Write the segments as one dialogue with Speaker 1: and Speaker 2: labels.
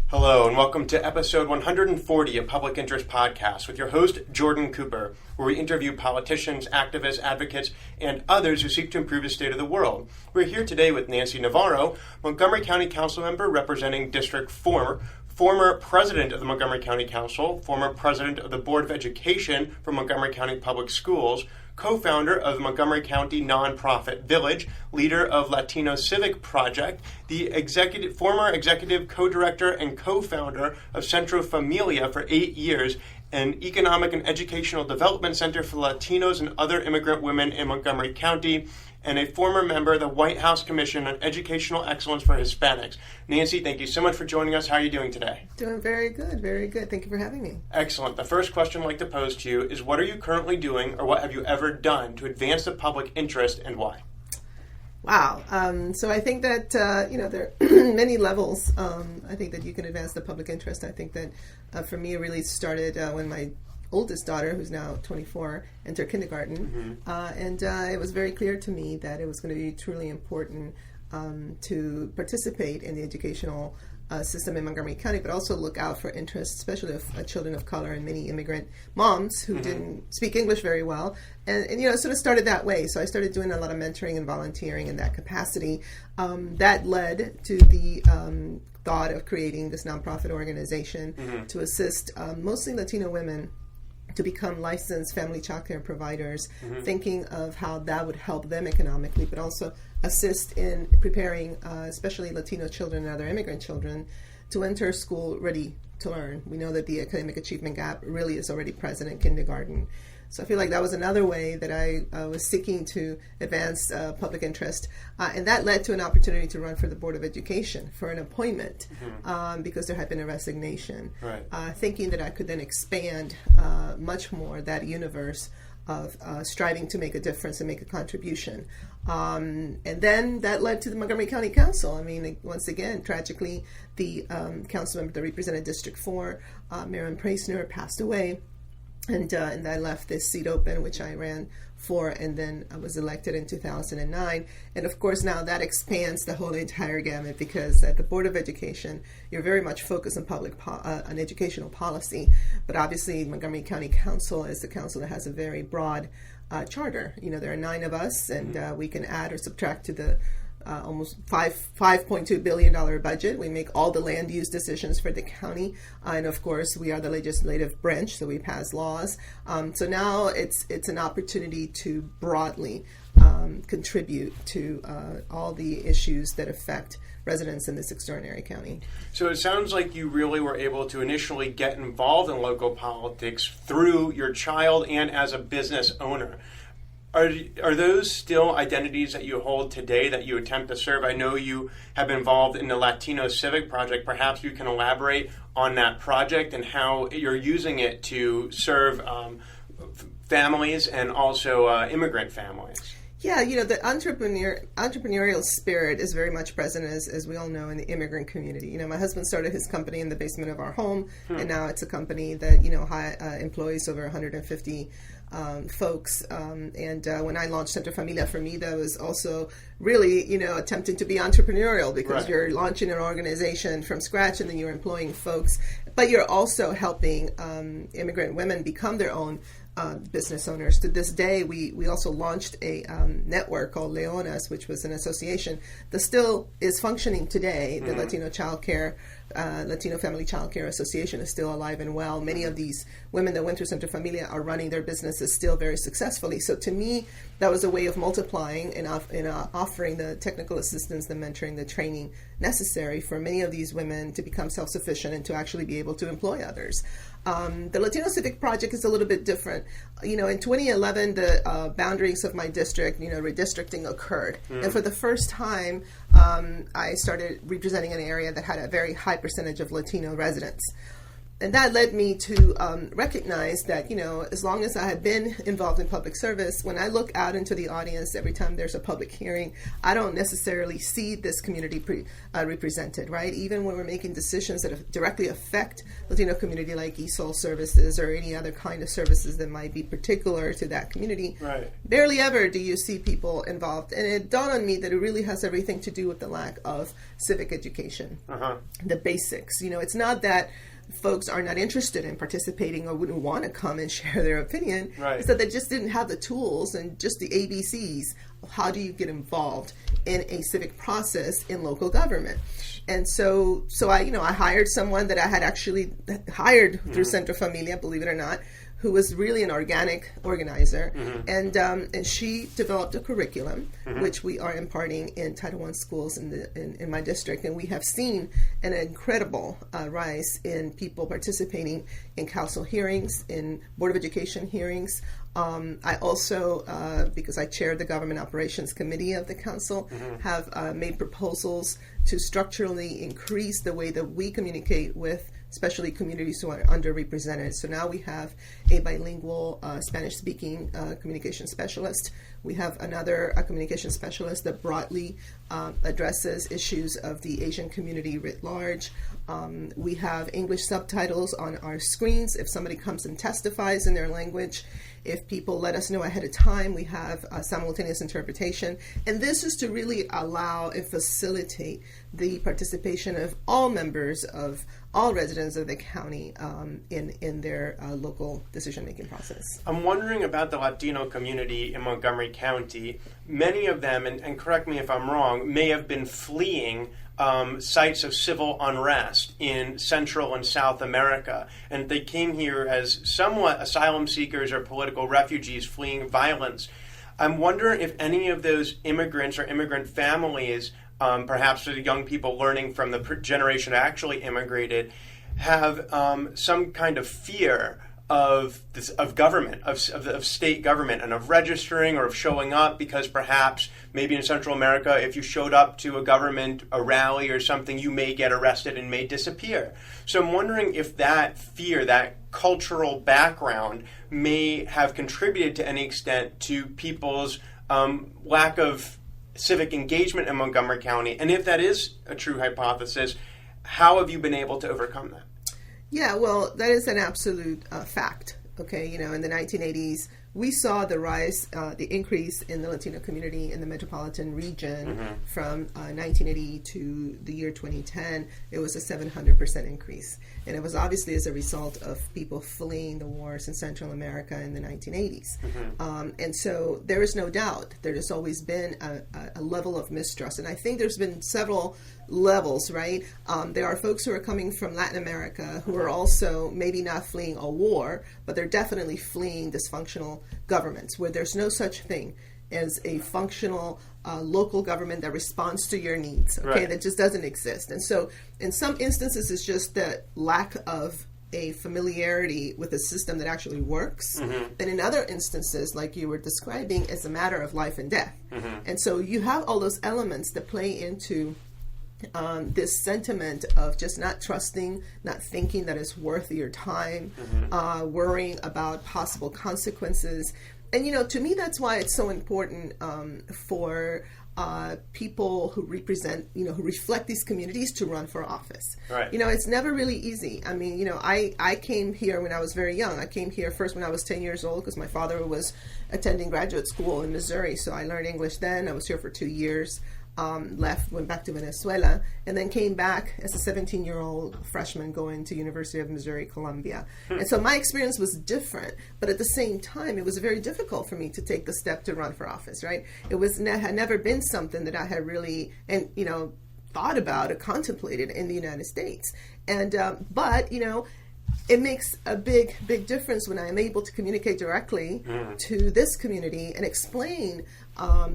Speaker 1: Hello, and welcome to episode 140 of Public Interest Podcast with your host, Jordan Cooper, where we interview politicians, activists, advocates, and others who seek to improve the state of the world. We're here today with Nancy Navarro, Montgomery County Council member representing District 4, former president of the Montgomery County Council, former president of the Board of Education for Montgomery County Public Schools, co-founder of the Montgomery County nonprofit Village, leader of Latino Civic Project, the former executive co-director and co-founder of Centro Familia for 8 years, an economic and educational development center for Latinos and other immigrant women in Montgomery County, and a former member of the White House Commission on Educational Excellence for Hispanics. Nancy, thank you so much for joining us. How are you doing today?
Speaker 2: Doing very good, very good. Thank you for having me.
Speaker 1: Excellent. The first question I'd like to pose to you is, what are you currently doing, or what have you ever done to advance the public interest, and why?
Speaker 2: Wow. So I think that, there are many levels. I think that you can advance the public interest. I think that for me, it really started when my oldest daughter, who's now 24, entered kindergarten. And it was very clear to me that it was going to be truly important to participate in the educational system in Montgomery County, but also look out for interests, especially of children of color and many immigrant moms who didn't speak English very well. And it sort of started that way. So I started doing a lot of mentoring and volunteering in that capacity. That led to the thought of creating this nonprofit organization to assist mostly Latino women to become licensed family child care providers, thinking of how that would help them economically, but also assist in preparing especially Latino children and other immigrant children to enter school ready to learn. We know that the academic achievement gap really is already present in kindergarten. So I feel like that was another way that I was seeking to advance public interest. And that led to an opportunity to run for the Board of Education for an appointment because there had been a resignation, thinking that I could then expand much more that universe of striving to make a difference and make a contribution. And then that led to the Montgomery County Council. I mean, once again, tragically, the council member that represented District 4, Maren Preisner, passed away. And I left this seat open, which I ran for, and then I was elected in 2009. And of course, now that expands the whole entire gamut, because at the Board of Education, you're very much focused on on educational policy. But obviously, Montgomery County Council is the council that has a very broad charter. There are 9 of us, and we can add or subtract to the almost $5.2 billion budget. We make all the land use decisions for the county. And of course, we are the legislative branch, so we pass laws. So now it's an opportunity to broadly contribute to all the issues that affect residents in this extraordinary county.
Speaker 1: So it sounds like you really were able to initially get involved in local politics through your child and as a business owner. Are those still identities that you hold today that you attempt to serve? I know you have been involved in the Latino Civic Project. Perhaps you can elaborate on that project and how you're using it to serve families and also immigrant families.
Speaker 2: Yeah, the entrepreneurial spirit is very much present, as we all know, in the immigrant community. My husband started his company in the basement of our home, and now it's a company that, employs over 150 folks. And when I launched Centro Familia, for me, that was also really, attempting to be entrepreneurial, because you're launching an organization from scratch and then you're employing folks, but you're also helping immigrant women become their own business owners. To this day, we also launched a network called Leonas, which was an association that still is functioning today. The Latino Family Child Care Association is still alive and well. Many of these women that went through Centro Familia are running their businesses still very successfully. So to me, that was a way of multiplying and offering the technical assistance, the mentoring, the training necessary for many of these women to become self-sufficient and to actually be able to employ others. The Latino Civic Project is a little bit different. In 2011, the boundaries of my district, redistricting occurred. And for the first time, I started representing an area that had a very high percentage of Latino residents. And that led me to recognize that, as long as I had been involved in public service, when I look out into the audience every time there's a public hearing, I don't necessarily see this community represented, right? Even when we're making decisions that directly affect Latino community, like ESOL services or any other kind of services that might be particular to that community,
Speaker 1: right.
Speaker 2: Barely ever do you see people involved. And it dawned on me that it really has everything to do with the lack of civic education, the basics. It's not that folks are not interested in participating or wouldn't want to come and share their opinion.
Speaker 1: Right.
Speaker 2: It's that they just didn't have the tools and just the ABCs of how do you get involved in a civic process in local government. And so I hired someone that I had actually hired through Centro Familia, believe it or not, who was really an organic organizer, and she developed a curriculum which we are imparting in Title I schools in my district, and we have seen an incredible rise in people participating in council hearings, in Board of Education hearings. I also, because I chair the Government Operations Committee of the council, have made proposals to structurally increase the way that we communicate with especially communities who are underrepresented. So now we have a bilingual Spanish-speaking communication specialist. We have another communication specialist that broadly addresses issues of the Asian community writ large. We have English subtitles on our screens if somebody comes and testifies in their language. If people let us know ahead of time, we have simultaneous interpretation. And this is to really allow and facilitate the participation of all members of all residents of the county in their local decision-making process.
Speaker 1: I'm wondering about the Latino community in Montgomery County. Many of them, and correct me if I'm wrong, may have been fleeing sites of civil unrest in Central and South America. And they came here as somewhat asylum seekers or political refugees fleeing violence. I'm wondering if any of those immigrants or immigrant families, perhaps the young people learning from the generation who actually immigrated, have some kind of fear of government, of state government, and of registering or of showing up, because perhaps maybe in Central America, if you showed up to a rally or something, you may get arrested and may disappear. So I'm wondering if that fear, that cultural background, may have contributed to any extent to people's lack of civic engagement in Montgomery County. And if that is a true hypothesis, how have you been able to overcome that?
Speaker 2: Yeah, well, that is an absolute fact. Okay, in the 1980s, we saw the rise, the increase in the Latino community in the metropolitan region from 1980 to the year 2010. It was a 700% increase. And it was obviously as a result of people fleeing the wars in Central America in the 1980s. And so there is no doubt there has always been a level of mistrust. And I think there's been several levels, right? There are folks who are coming from Latin America who are also maybe not fleeing a war, but they're definitely fleeing dysfunctional governments where there's no such thing as a functional local government that responds to your needs, okay? Right. That just doesn't exist. And so in some instances, it's just the lack of a familiarity with a system that actually works. And in other instances, like you were describing, it's a matter of life and death. And so you have all those elements that play into this sentiment of just not trusting, not thinking that it's worth your time, worrying about possible consequences. And, to me, that's why it's so important for people who represent, who reflect these communities to run for office.
Speaker 1: Right.
Speaker 2: It's never really easy. I mean, I came here when I was very young. I came here first when I was 10 years old because my father was attending graduate school in Missouri. So I learned English then. I was here for 2 years. Left, went back to Venezuela, and then came back as a 17-year-old freshman going to University of Missouri, Columbia. And so my experience was different, but at the same time, it was very difficult for me to take the step to run for office, right? It was had never been something that I had really, thought about or contemplated in the United States. And, but, it makes a big difference when I am able to communicate directly to this community and explain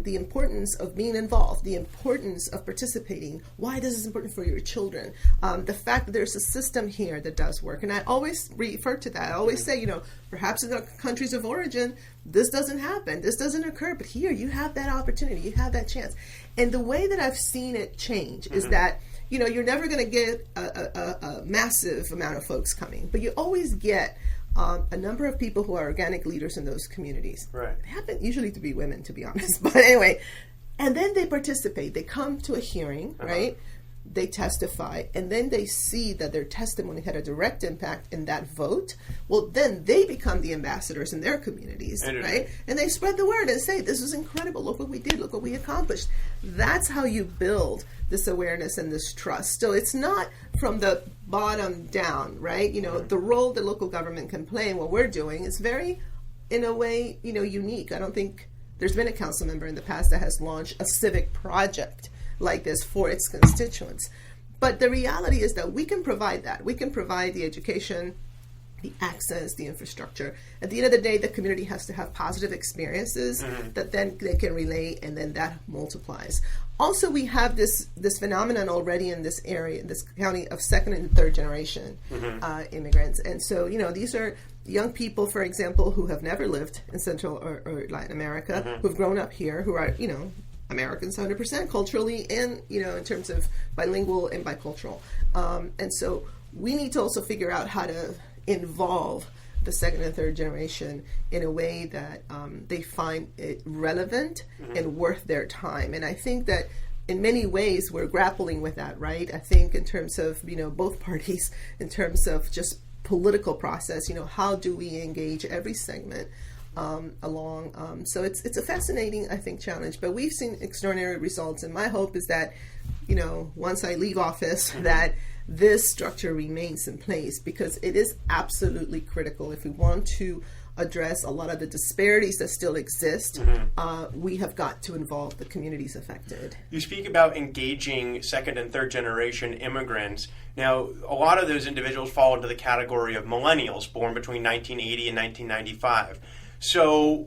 Speaker 2: the importance of being involved, the importance of participating, why this is important for your children, the fact that there's a system here that does work. And I always refer to that. I always say, perhaps in the countries of origin, this doesn't happen, this doesn't occur, but here you have that opportunity, you have that chance. And the way that I've seen it change is that, you're never going to get a massive amount of folks coming, but you always get a number of people who are organic leaders in those communities.
Speaker 1: Right.
Speaker 2: They happen usually to be women, to be honest. But anyway, and then they participate. They come to a hearing, right? They testify, and then they see that their testimony had a direct impact in that vote. Well, then they become the ambassadors in their communities, right? And they spread the word and say, this was incredible. Look what we did. Look what we accomplished. That's how you build this awareness and this trust. So it's not from the bottom down, right? The role that local government can play in what we're doing is very, in a way, unique. I don't think there's been a council member in the past that has launched a civic project like this for its constituents. But the reality is that we can provide that. We can provide the education, the access, the infrastructure. At the end of the day, the community has to have positive experiences that then they can relay, and then that multiplies. Also, we have this phenomenon already in this area, in this county, of second and third generation immigrants. And so, these are young people, for example, who have never lived in Central or Latin America, who've grown up here, who are, Americans 100% culturally and, in terms of bilingual and bicultural. And so we need to also figure out how to involve the second and third generation in a way that they find it relevant and worth their time. And I think that in many ways we're grappling with that, right? I think in terms of, both parties, in terms of just political process, how do we engage every segment along. So it's a fascinating, I think, challenge, but we've seen extraordinary results. And my hope is that, once I leave office, that this structure remains in place, because it is absolutely critical if we want to address a lot of the disparities that still exist. We have got to involve the communities affected.
Speaker 1: You speak about engaging second and third generation immigrants. Now, a lot of those individuals fall into the category of millennials, born between 1980 and 1995. So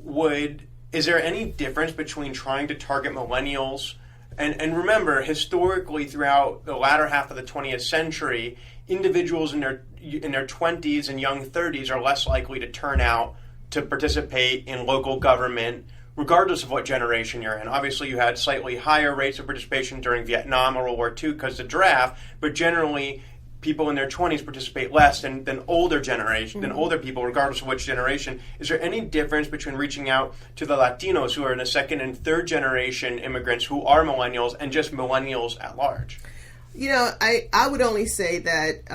Speaker 1: is there any difference between trying to target millennials? And remember, historically, throughout the latter half of the 20th century, individuals in their 20s and young 30s are less likely to turn out to participate in local government, regardless of what generation you're in. Obviously, you had slightly higher rates of participation during Vietnam or World War II because of the draft, but generally, people in their 20s participate less than older people, regardless of which generation. Is there any difference between reaching out to the Latinos who are in the second and third generation immigrants who are millennials and just millennials at large?
Speaker 2: I would only say that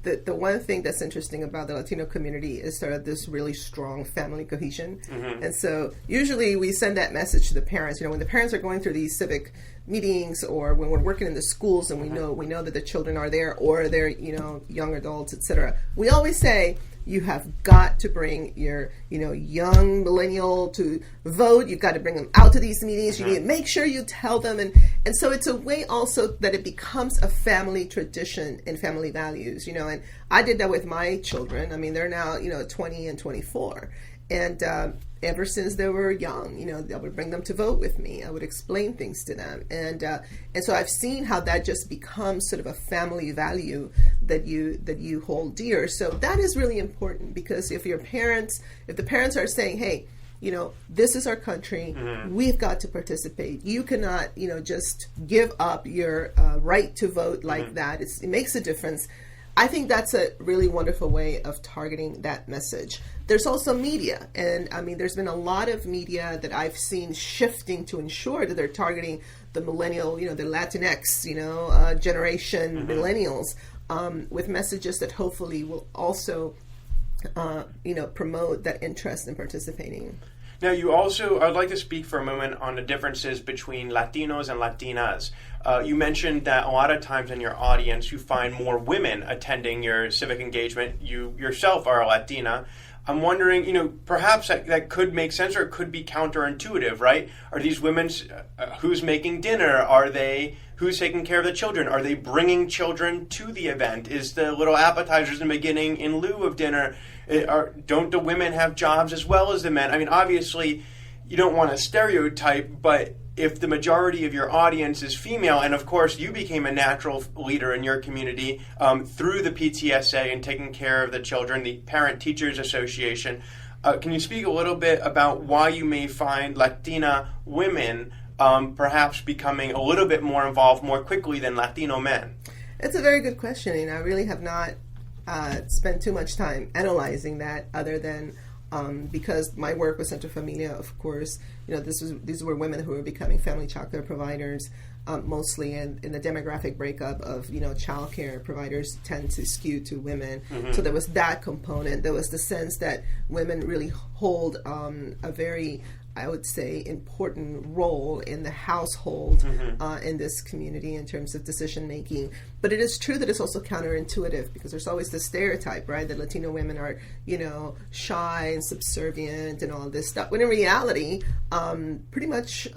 Speaker 2: the one thing that's interesting about the Latino community is sort of this really strong family cohesion. And so usually we send that message to the parents. When the parents are going through these civic meetings, or when we're working in the schools and we know that the children are there, or they're young adults, etc., we always say, you have got to bring your young millennial to vote. You've got to bring them out to these meetings. You need to make sure you tell them, and so it's a way also that it becomes a family tradition and family values. And I did that with my children. I mean, they're now 20 and 24, and ever since they were young, I would bring them to vote with me. I would explain things to them. And so I've seen how that just becomes sort of a family value that you hold dear. So that is really important, because if the parents are saying, hey, this is our country, we've got to participate. You cannot, just give up your right to vote like that. It makes a difference. I think that's a really wonderful way of targeting that message. There's also media, and I mean, there's been a lot of media that I've seen shifting to ensure that they're targeting the millennial, the Latinx, generation millennials, with messages that hopefully will also, promote that interest in participating.
Speaker 1: Now, I'd like to speak for a moment on the differences between Latinos and Latinas. You mentioned that a lot of times in your audience, you find more women attending your civic engagement. You yourself are a Latina. I'm wondering, perhaps that could make sense, or it could be counterintuitive, right? Are these women, who's making dinner? Who's taking care of the children? Are they bringing children to the event? Is the little appetizers in the beginning in lieu of dinner? Don't the women have jobs as well as the men? I mean, obviously, you don't want to stereotype, but if the majority of your audience is female, and of course you became a natural leader in your community through the PTSA and taking care of the children, the Parent Teachers Association, can you speak a little bit about why you may find Latina women perhaps becoming a little bit more involved more quickly than Latino men?
Speaker 2: It's a very good question, and I really have not spent too much time analyzing that, other than because my work with Centro Familia, of course, these were women who were becoming family childcare providers, mostly, and in the demographic breakup of childcare providers tend to skew to women. So there was that component. There was the sense that women really hold a very, I would say, important role in the household in this community in terms of decision making. But it is true that it's also counterintuitive, because there's always this stereotype, right, that Latino women are, shy and subservient and all this stuff. When in reality, pretty much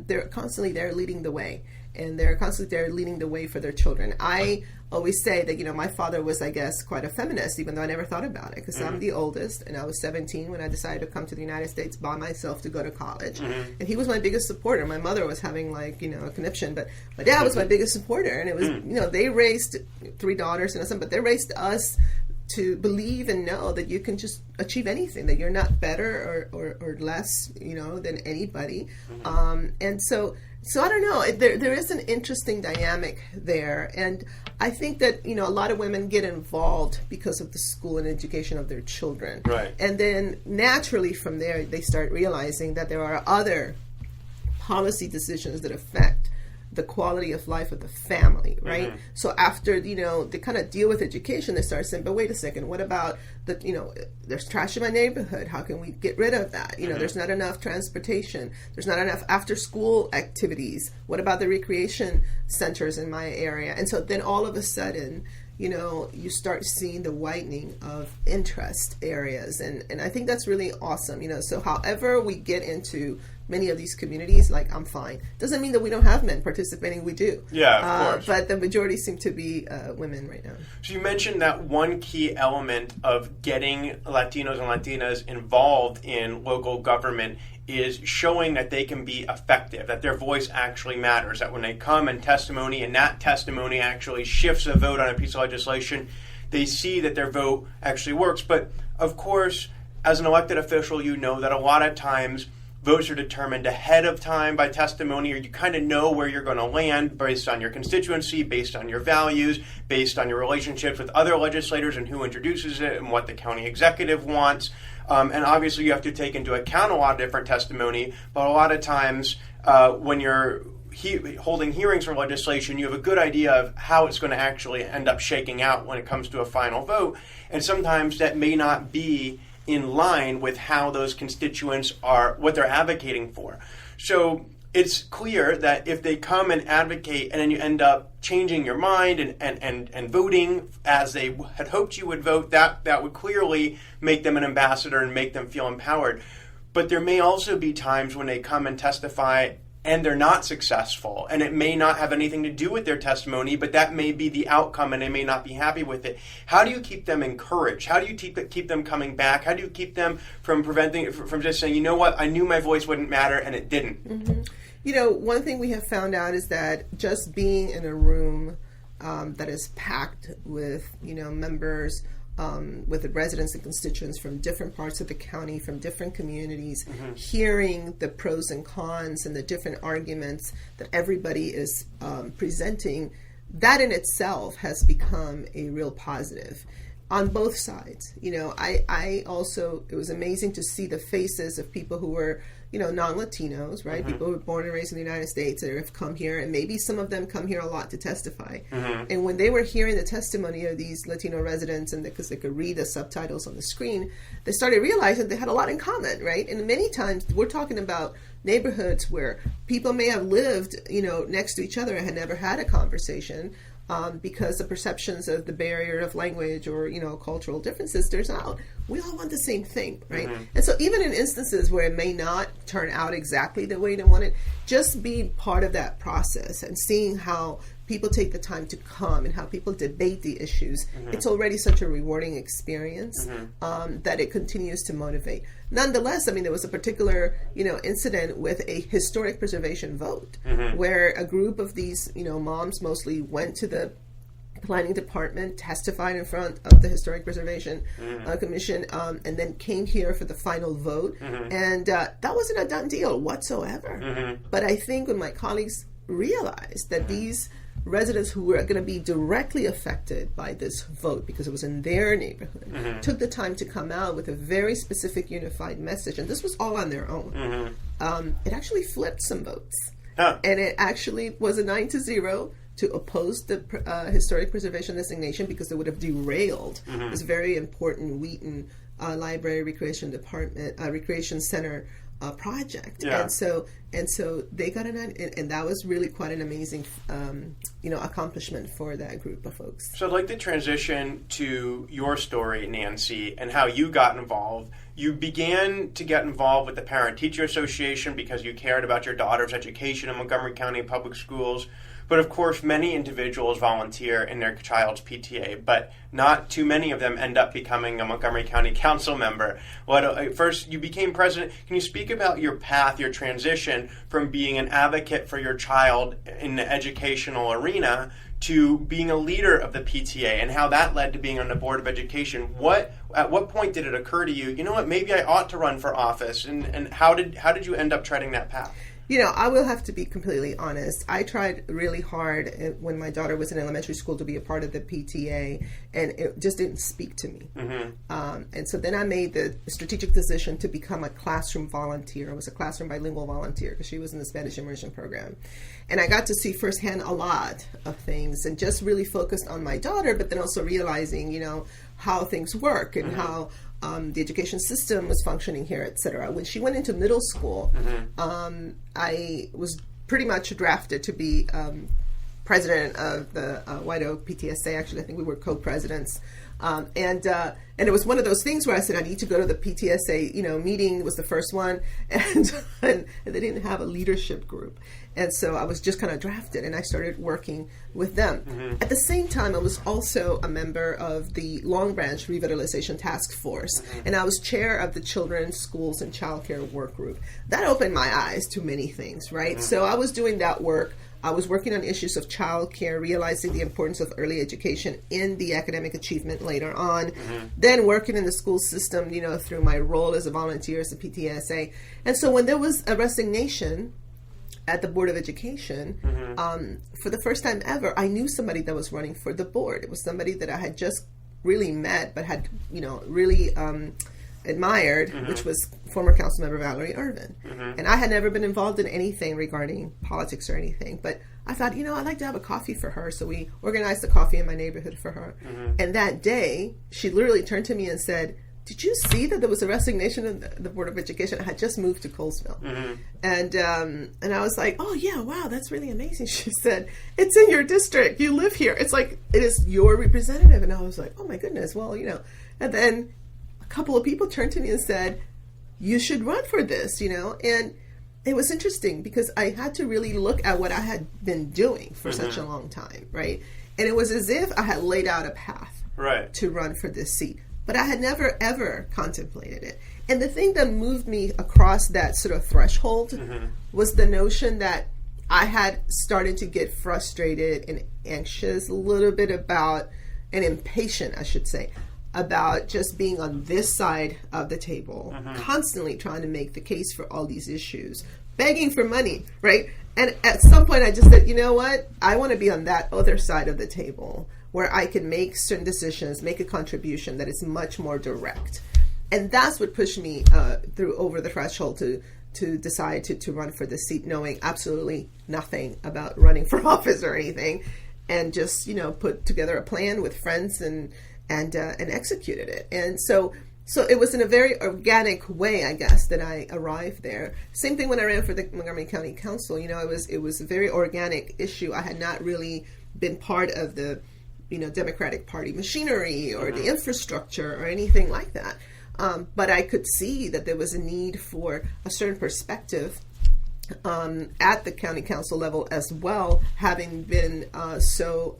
Speaker 2: they're constantly there leading the way. And they're constantly there leading the way for their children. I always say that, my father was, I guess, quite a feminist, even though I never thought about it, because I'm the oldest, and I was 17 when I decided to come to the United States by myself to go to college. And he was my biggest supporter. My mother was having, a conniption, but my dad was my biggest supporter. And it was, they raised 3 daughters and a son, but they raised us to believe and know that you can just achieve anything, that you're not better or less, than anybody. And so I don't know. There is an interesting dynamic there, and I think that a lot of women get involved because of the school and education of their children,
Speaker 1: right? And
Speaker 2: then naturally from there they start realizing that there are other policy decisions that affect the quality of life of the family, right? So after, they kind of deal with education, they start saying, but wait a second, what about there's trash in my neighborhood. How can we get rid of that? There's not enough transportation. There's not enough after school activities. What about the recreation centers in my area? And so then all of a sudden, you start seeing the widening of interest areas. And I think that's really awesome. So however we get into many of these communities, I'm fine. Doesn't mean that we don't have men participating. We do.
Speaker 1: Yeah, of course.
Speaker 2: But the majority seem to be women right now.
Speaker 1: So you mentioned that one key element of getting Latinos and Latinas involved in local government is showing that they can be effective, that their voice actually matters, that when they come and testimony, and that testimony actually shifts a vote on a piece of legislation, they see that their vote actually works. But of course, as an elected official, that a lot of times votes are determined ahead of time by testimony, or you kind of know where you're going to land based on your constituency, based on your values, based on your relationships with other legislators and who introduces it and what the county executive wants. And obviously you have to take into account a lot of different testimony, but a lot of times when you're holding hearings for legislation, you have a good idea of how it's going to actually end up shaking out when it comes to a final vote. And sometimes that may not be in line with how those constituents are, what they're advocating for. So it's clear that if they come and advocate and then you end up changing your mind and voting as they had hoped you would vote, that would clearly make them an ambassador and make them feel empowered. But there may also be times when they come and testify and they're not successful, and it may not have anything to do with their testimony, but that may be the outcome and they may not be happy with it. How do you keep them encouraged? How do you keep them coming back? How do you keep them from just saying, you know what, I knew my voice wouldn't matter and it didn't?
Speaker 2: One thing we have found out is that just being in a room that is packed with, members, with the residents and constituents from different parts of the county, from different communities, hearing the pros and cons and the different arguments that everybody is presenting, that in itself has become a real positive on both sides. I also, it was amazing to see the faces of people who were, non-Latinos, right? People who were born and raised in the United States that have come here, and maybe some of them come here a lot to testify. And when they were hearing the testimony of these Latino residents, and because they could read the subtitles on the screen, they started realizing they had a lot in common, right? And many times we're talking about neighborhoods where people may have lived, next to each other and had never had a conversation. Because the perceptions of the barrier of language or, cultural differences, turns out we all want the same thing, right? And so even in instances where it may not turn out exactly the way they want it, just be part of that process and seeing how people take the time to come and how people debate the issues, it's already such a rewarding experience that it continues to motivate. Nonetheless, there was a particular, incident with a historic preservation vote where a group of these, moms mostly went to the planning department, testified in front of the Historic Preservation Commission, and then came here for the final vote. And that wasn't a done deal whatsoever. But I think when my colleagues realized that these residents who were going to be directly affected by this vote, because it was in their neighborhood, took the time to come out with a very specific unified message, and this was all on their own, it actually flipped some votes. And it actually was a 9-0 to oppose the historic preservation designation, because it would have derailed this very important Wheaton Library Recreation Center project. And so they got and that was really quite an amazing accomplishment for that group of folks.
Speaker 1: So I'd like to transition to your story, Nancy, and how you got involved. You began to get involved with the Parent-Teacher Association because you cared about your daughter's education in Montgomery County Public Schools. But of course, many individuals volunteer in their child's PTA, but not too many of them end up becoming a Montgomery County Council member. First, you became president. Can you speak about your path, your transition from being an advocate for your child in the educational arena to being a leader of the PTA, and how that led to being on the Board of Education? At what point did it occur to you, you know what, maybe I ought to run for office, and how did you end up treading that path?
Speaker 2: I will have to be completely honest. I tried really hard when my daughter was in elementary school to be a part of the PTA, and it just didn't speak to me. And so then I made the strategic decision to become a classroom volunteer. I was a classroom bilingual volunteer because she was in the Spanish immersion program. And I got to see firsthand a lot of things, and just really focused on my daughter, but then also realizing, how things work and how the education system was functioning here, et cetera. When she went into middle school, I was pretty much drafted to be president of the White Oak PTSA. Actually, I think we were co-presidents. And it was one of those things where I said, I need to go to the PTSA, meeting. It was the first one, and they didn't have a leadership group. And so I was just kind of drafted, and I started working with them. At the same time, I was also a member of the Long Branch Revitalization Task Force, and I was chair of the Children's Schools and Child Care Work Group. That opened my eyes to many things, right? So I was doing that work. I was working on issues of child care, realizing the importance of early education in the academic achievement later on, then working in the school system, through my role as a volunteer as a PTSA. And so when there was a resignation at the Board of Education, for the first time ever, I knew somebody that was running for the board. It was somebody that I had just really met, but had, really admired, which was former council member Valerie Irvin. And I had never been involved in anything regarding politics or anything, but I thought, I'd like to have a coffee for her. So we organized a coffee in my neighborhood for her. And that day, she literally turned to me and said, did you see that there was a resignation in the Board of Education? I had just moved to Colesville. And I was like, oh yeah, wow, that's really amazing. She said, it's in your district. You live here. It's like, it is your representative. And I was like, oh my goodness. Well, and then a couple of people turned to me and said, you should run for this, and it was interesting because I had to really look at what I had been doing for such a long time, right? And it was as if I had laid out a path to run for this seat, but I had never, ever contemplated it. And the thing that moved me across that sort of threshold was the notion that I had started to get frustrated and anxious a little bit about, and impatient, I should say, about just being on this side of the table, constantly trying to make the case for all these issues, begging for money, right? And at some point I just said, you know what? I want to be on that other side of the table where I can make certain decisions, make a contribution that is much more direct. And that's what pushed me through over the threshold to decide to run for the seat, knowing absolutely nothing about running for office or anything, and just, put together a plan with friends and executed it. And so it was in a very organic way, I guess, that I arrived there. Same thing when I ran for the Montgomery County Council. It was a very organic issue. I had not really been part of the, Democratic Party machinery or the infrastructure or anything like that. But I could see that there was a need for a certain perspective at the county council level as well, having been so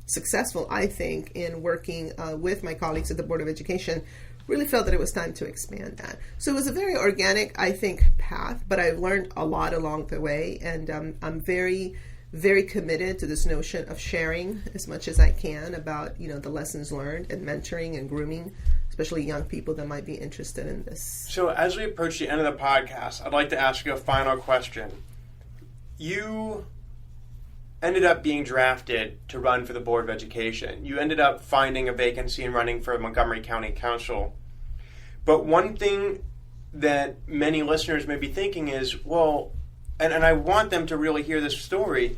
Speaker 2: successful, I think, in working with my colleagues at the Board of Education. Really felt that it was time to expand that. So it was a very organic, I think, path, but I've learned a lot along the way, and I'm very very committed to this notion of sharing as much as I can about, the lessons learned and mentoring and grooming, especially young people that might be interested in this.
Speaker 1: So as we approach the end of the podcast, I'd like to ask you a final question. You ended up being drafted to run for the Board of Education. You ended up finding a vacancy and running for Montgomery County Council. But one thing that many listeners may be thinking is, well, and I want them to really hear this story,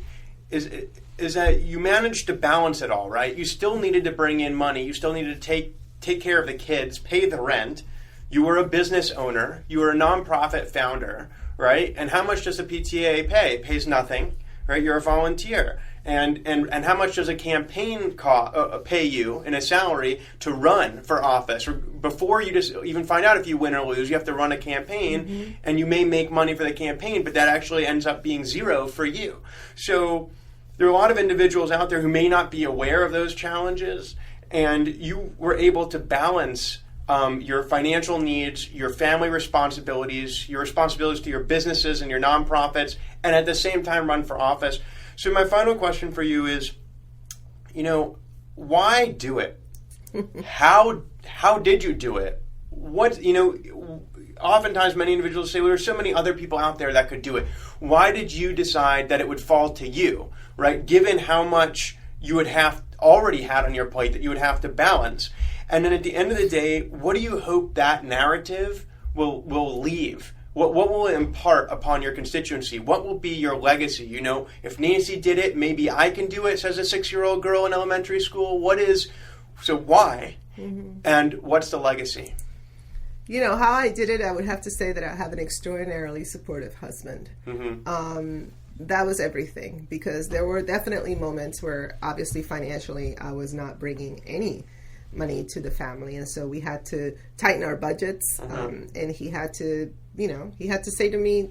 Speaker 1: is that you managed to balance it all, right? You still needed to bring in money. You still needed to take care of the kids, pay the rent. You were a business owner. You were a nonprofit founder, right? And how much does the PTA pay? It pays nothing, right? You're a volunteer. And how much does a campaign pay you in a salary to run for office? Or before you just even find out if you win or lose, you have to run a campaign, and you may make money for the campaign, but that actually ends up being zero for you. So there are a lot of individuals out there who may not be aware of those challenges, and you were able to balance your financial needs, your family responsibilities, your responsibilities to your businesses and your nonprofits, and at the same time run for office. So my final question for you is, why do it? How did you do it? Oftentimes many individuals say, well, there's so many other people out there that could do it. Why did you decide that it would fall to you, right? Given how much you would have already had on your plate that you would have to balance. And then at the end of the day, what do you hope that narrative will leave? What will it impart upon your constituency? What will be your legacy? If Nancy did it, maybe I can do it, says a 6-year-old girl in elementary school. So why? And what's the legacy?
Speaker 2: How I did it, I would have to say that I have an extraordinarily supportive husband. That was everything, because there were definitely moments where obviously financially I was not bringing any money to the family, and so we had to tighten our budgets, and he had to say to me,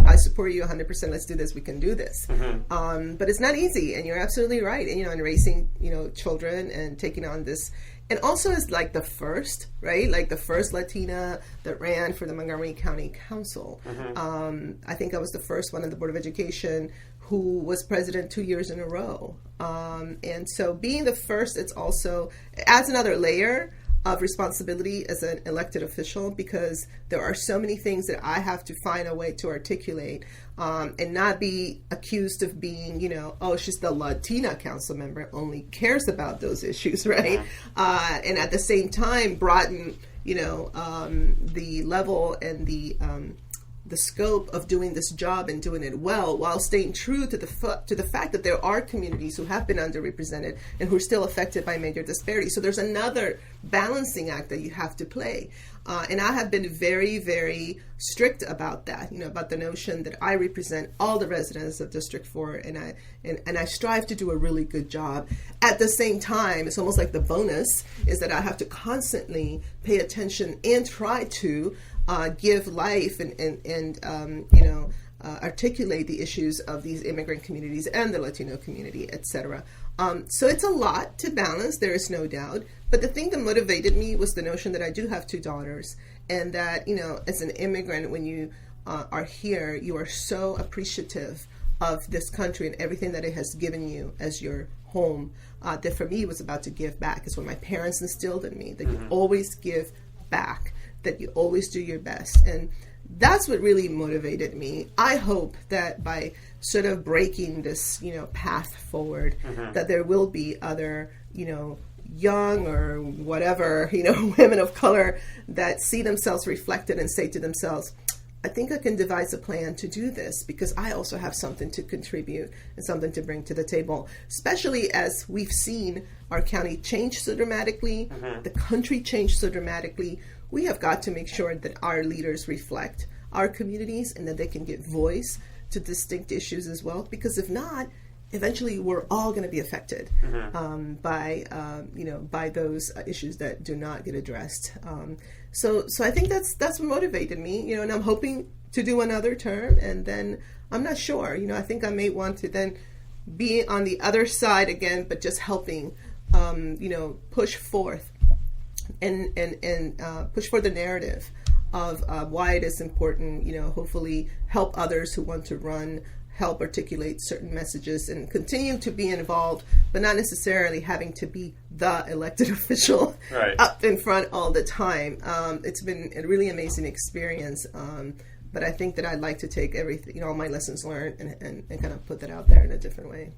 Speaker 2: I support you 100%, let's do this, we can do this. But it's not easy, and you're absolutely right, and and raising children and taking on this, and also as like the first, right, like the first Latina that ran for the Montgomery County Council. I think I was the first one on the Board of Education who was president 2 years in a row. And so being the first, it adds another layer of responsibility as an elected official, because there are so many things that I have to find a way to articulate, and not be accused of being, she's the Latina council member, only cares about those issues, right? And at the same time broaden, the level and the scope of doing this job and doing it well, while staying true to the fact that there are communities who have been underrepresented and who are still affected by major disparities. So there's another balancing act that you have to play. And I have been very, very strict about that, about the notion that I represent all the residents of District 4, and I strive to do a really good job. At the same time, it's almost like the bonus is that I have to constantly pay attention and try to give life and articulate the issues of these immigrant communities and the Latino community, etc. So it's a lot to balance, there is no doubt. But the thing that motivated me was the notion that I do have 2 daughters, and that, as an immigrant, when you are here, you are so appreciative of this country and everything that it has given you as your home, that for me it was about to give back. It's what my parents instilled in me, that you always give back, that you always do your best. And that's what really motivated me. I hope that by sort of breaking this, path forward, that there will be other, young or whatever, women of color that see themselves reflected and say to themselves, I think I can devise a plan to do this, because I also have something to contribute and something to bring to the table, especially as we've seen our county change so dramatically, the country change so dramatically. We have got to make sure that our leaders reflect our communities and that they can give voice to distinct issues as well, because if not, eventually we're all going to be affected by those issues that do not get addressed. So I think that's what motivated me, and I'm hoping to do another term, and then I'm not sure, I think I may want to then be on the other side again, but just helping, push forth and push for the narrative of why it is important, hopefully help others who want to run help articulate certain messages and continue to be involved, but not necessarily having to be the elected official up in front all the time. It's been a really amazing experience, but I think that I'd like to take everything, all my lessons learned and kind of put that out there in a different way.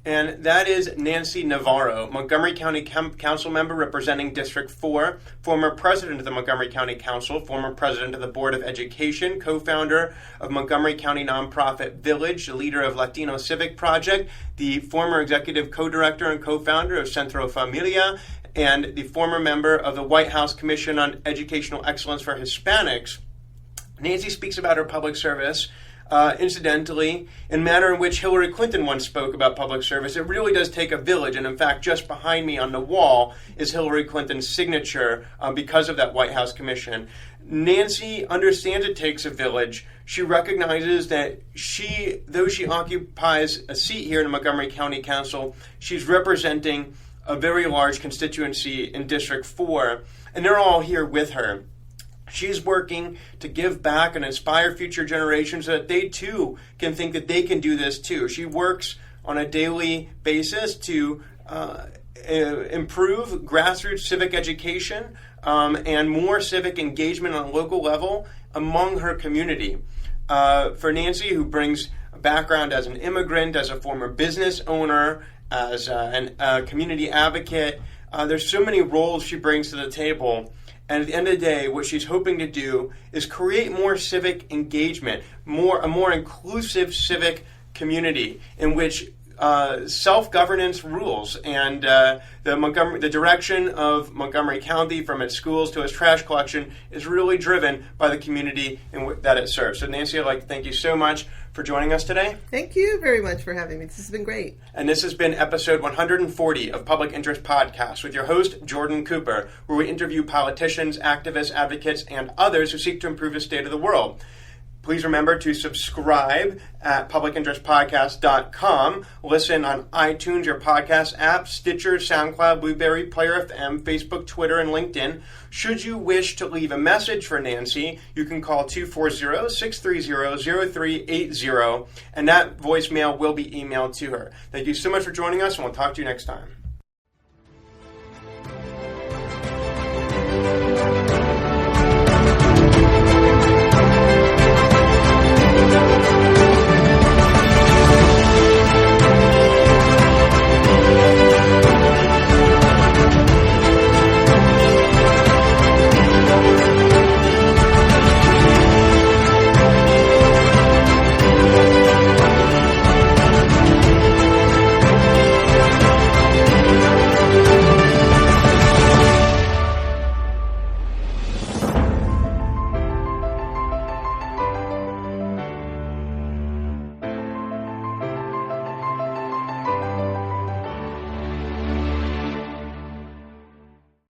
Speaker 1: And that is Nancy Navarro, Montgomery County Council member representing District 4, former president of the Montgomery County Council, former president of the Board of Education, co-founder of Montgomery County nonprofit Village, the leader of Latino Civic Project, the former executive co-director and co-founder of Centro Familia, and the former member of the White House Commission on Educational Excellence for Hispanics. Nancy speaks about her public service, incidentally, in a manner in which Hillary Clinton once spoke about public service. It really does take a village, and in fact, just behind me on the wall is Hillary Clinton's signature because of that White House Commission. Nancy understands it takes a village. She recognizes that though she occupies a seat here in the Montgomery County Council, she's representing a very large constituency in District 4, and they're all here with her. She's working to give back and inspire future generations so that they too can think that they can do this too. She works on a daily basis to improve grassroots civic education and more civic engagement on a local level among her community. For Nancy, who brings a background as an immigrant, as a former business owner, as a community advocate, there's so many roles she brings to the table. And at the end of the day, what she's hoping to do is create more civic engagement, a more inclusive civic community in which self-governance rules, and the direction of Montgomery County, from its schools to its trash collection, is really driven by the community that it serves. So Nancy, I'd like to thank you so much for joining us today.
Speaker 2: Thank you very much for having me. This has been great.
Speaker 1: And this has been episode 140 of Public Interest Podcast with your host, Jordan Cooper, where we interview politicians, activists, advocates, and others who seek to improve the state of the world. Please remember to subscribe at publicinterestpodcast.com. Listen on iTunes, your podcast app, Stitcher, SoundCloud, Blueberry, Player FM, Facebook, Twitter, and LinkedIn. Should you wish to leave a message for Nancy, you can call 240-630-0380, and that voicemail will be emailed to her. Thank you so much for joining us, and we'll talk to you next time.